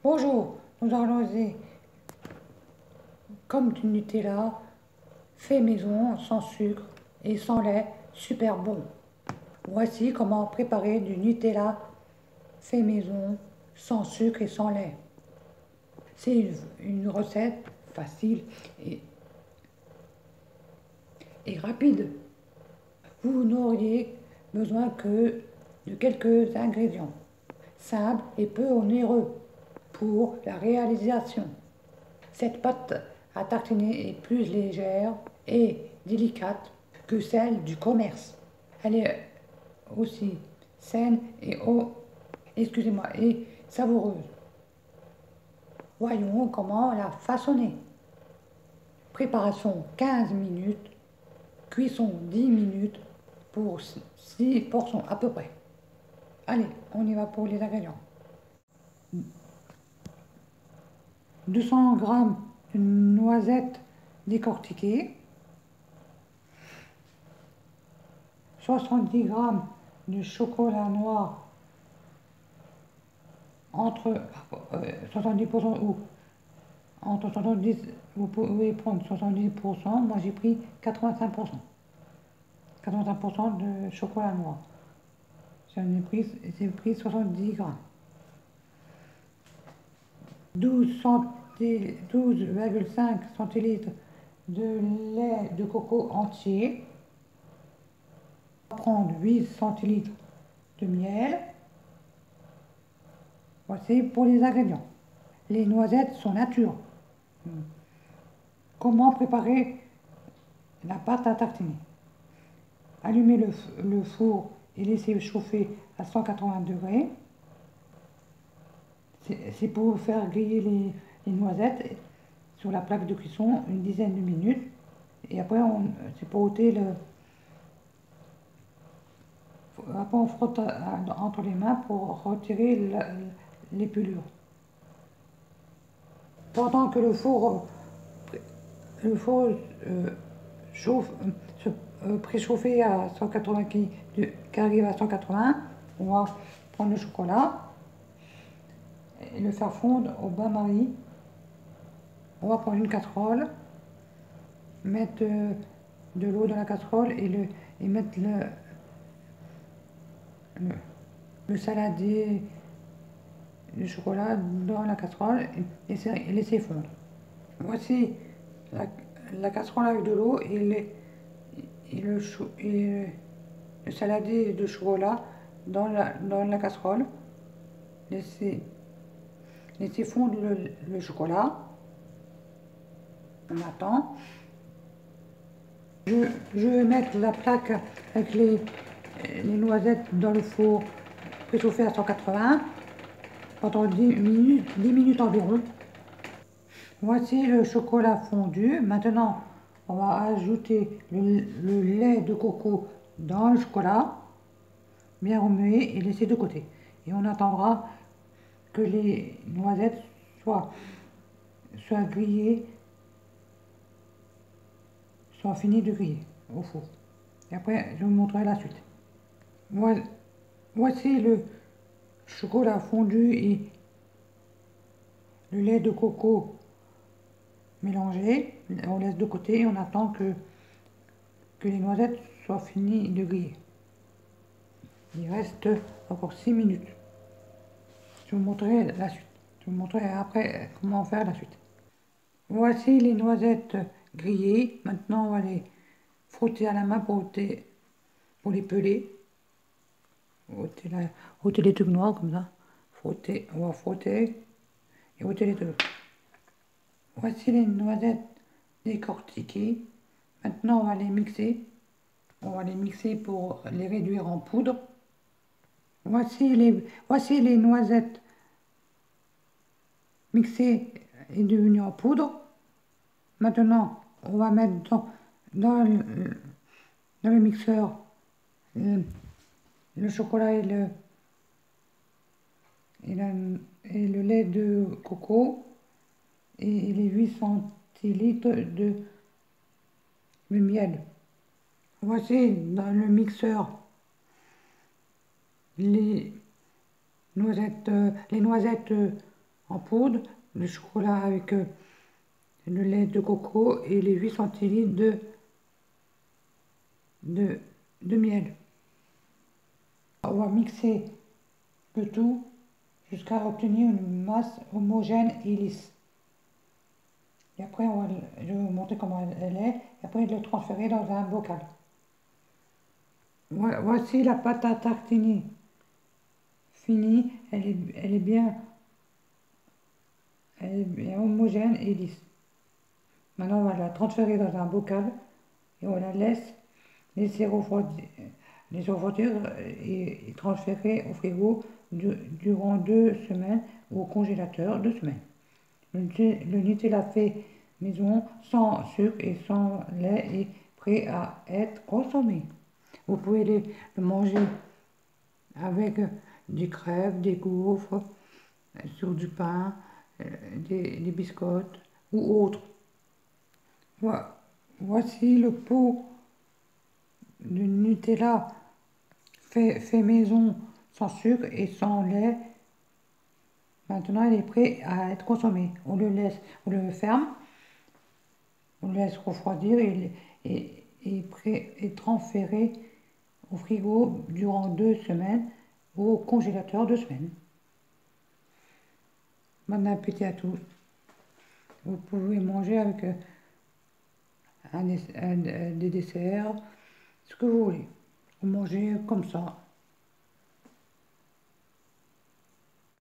Bonjour, nous allons essayer comme du Nutella, fait maison, sans sucre et sans lait, super bon. Voici comment préparer du Nutella fait maison, sans sucre et sans lait. C'est une recette facile et rapide. Vous n'auriez besoin que de quelques ingrédients simples et peu onéreux pour la réalisation. Cette pâte à tartiner est plus légère et délicate que celle du commerce. Elle est aussi saine et savoureuse. Voyons comment la façonner. Préparation 15 minutes, cuisson 10 minutes pour 6 portions à peu près. Allez, on y va pour les ingrédients. 200 g de noisettes décortiquées, 70 g de chocolat noir entre 70% ou entre 70, vous pouvez prendre 70%, moi j'ai pris 85%. 85% de chocolat noir. J'ai pris 70 g. 12,5 centilitres de lait de coco entier. On va prendre 8 centilitres de miel. Voici pour les ingrédients. Les noisettes sont nature. Comment préparer la pâte à tartiner? Allumez le four et laissez chauffer à 180 degrés. C'est pour faire griller les noisettes sur la plaque de cuisson une dizaine de minutes. Et après, c'est pour ôter après, on frotte entre les mains pour retirer les pelures. Pendant que le four chauffe, préchauffé à 180 qui arrive à 180, on va prendre le chocolat et le faire fondre au bain-marie. On va prendre une casserole, mettre de l'eau dans la casserole et mettre le saladier de chocolat dans la casserole et laisser fondre. Voici la casserole avec de l'eau et le saladier de chocolat dans la casserole. Laissez fondre le chocolat. On attend. Je vais mettre la plaque avec les noisettes dans le four préchauffé à 180 pendant 10 minutes environ. Voici le chocolat fondu. Maintenant, on va ajouter le lait de coco dans le chocolat, bien remuer et laisser de côté. Et on attendra que les noisettes soient grillées, soient finies de griller au four. Et après, je vous montrerai la suite. Voici le chocolat fondu et le lait de coco mélangé. On laisse de côté et on attend que les noisettes soient finies de griller. Il reste encore 6 minutes. Je vous montrerai la suite. Je vous montrerai après comment faire la suite. Voici les noisettes grillées. Maintenant, on va les frotter à la main pour les peler. Ôter les trucs noirs comme ça. Frotter, on va frotter et ôter les trucs. Voici les noisettes décortiquées. Maintenant, on va les mixer. On va les mixer pour les réduire en poudre. Voici les noisettes mixées et devenues en poudre. Maintenant, on va mettre dans le mixeur le chocolat et le lait de coco et les 8 centilitres de miel. Voici dans le mixeur les noisettes en poudre, le chocolat avec le lait de coco et les 8 centilitres de miel. On va mixer le tout jusqu'à obtenir une masse homogène et lisse. Et après, je vais vous montrer comment elle est. Et après, le transférer dans un bocal. Voici la pâte à tartiner finie. Elle est bien homogène et lisse. Maintenant, on va la transférer dans un bocal et on la laisser refroidir et transférer au frigo durant 2 semaines ou au congélateur 2 semaines. Le Nutella fait maison, sans sucre et sans lait, est prêt à être consommé. Vous pouvez le manger avec des crêpes, des gaufres, sur du pain, des biscottes ou autres. Voici le pot de Nutella fait maison, sans sucre et sans lait. Maintenant, il est prêt à être consommé. On le ferme, on le laisse refroidir et transféré au frigo durant 2 semaines ou au congélateur 2 semaines. Bon appétit à tous. Vous pouvez manger avec des desserts, ce que vous voulez. Vous mangez comme ça.